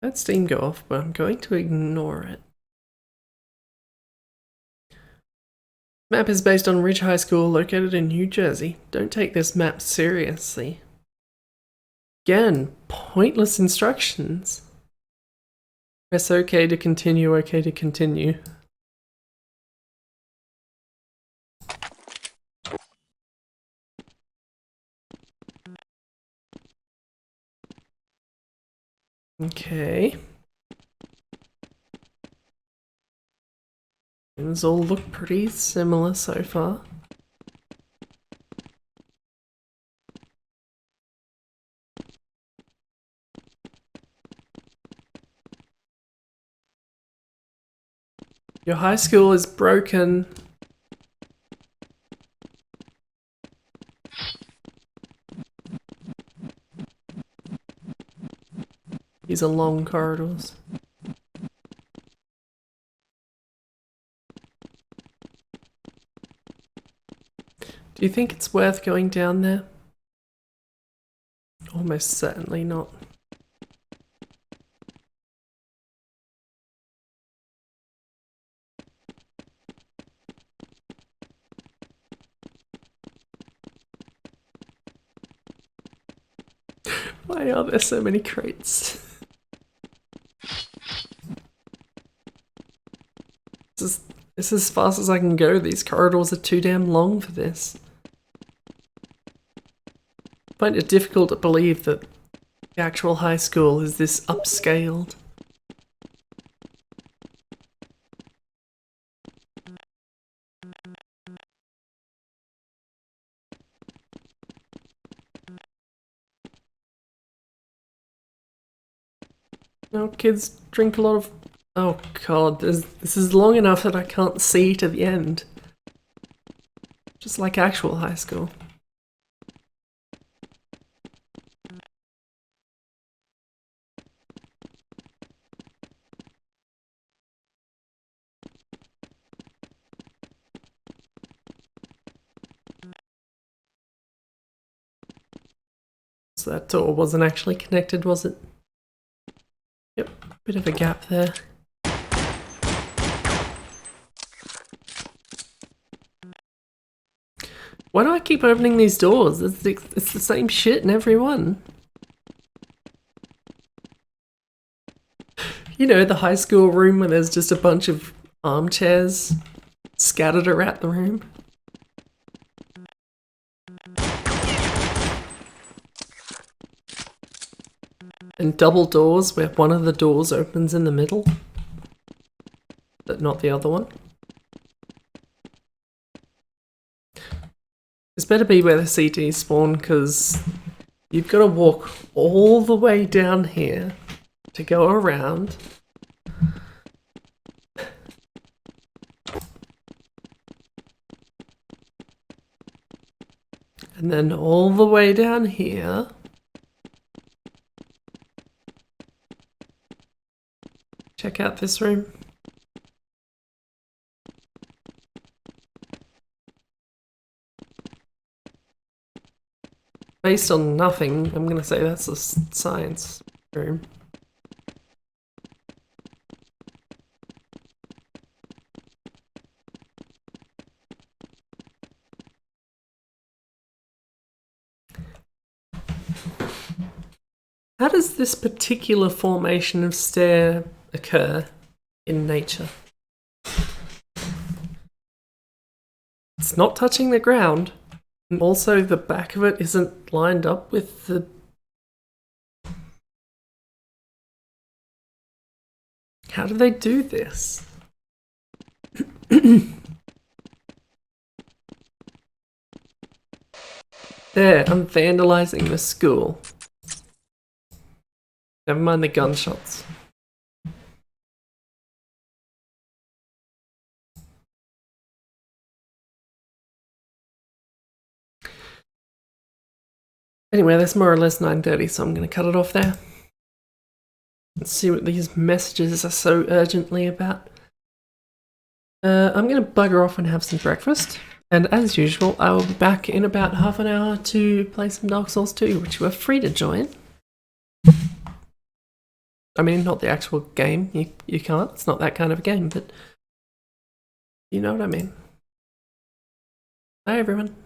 Let Steam go off, but I'm going to ignore it. Map is based on Ridge High School located in New Jersey. Don't take this map seriously. Again, pointless instructions. Press OK to continue, OK to continue. Okay. These all look pretty similar so far. Your high school is broken. These are long corridors. Do you think it's worth going down there? Almost certainly not. Why are there so many crates? This is as fast as I can go. These corridors are too damn long for this. I find it difficult to believe that the actual high school is this upscaled. No, kids drink a lot of... Oh god, this is long enough that I can't see to the end. Just like actual high school. So that door wasn't actually connected, was it? Yep, bit of a gap there. Why do I keep opening these doors? It's the same shit in every one. You know, the high school room where there's just a bunch of armchairs scattered around the room. And double doors where one of the doors opens in the middle, but not the other one. This better be where the CTs spawn, because you've got to walk all the way down here to go around. And then all the way down here. Check out this room. Based on nothing, I'm going to say that's a science room. How does this particular formation of stair occur in nature? It's not touching the ground. And also, the back of it isn't lined up with the... How do they do this? There, I'm vandalizing the school. Never mind the gunshots. Anyway, that's more or less 9:30, so I'm going to cut it off there. Let's see what these messages are so urgently about. I'm going to bugger off and have some breakfast. And as usual, I will be back in about half an hour to play some Dark Souls 2, which you are free to join. I mean, not the actual game. You can't. It's not that kind of a game, but you know what I mean. Bye, everyone.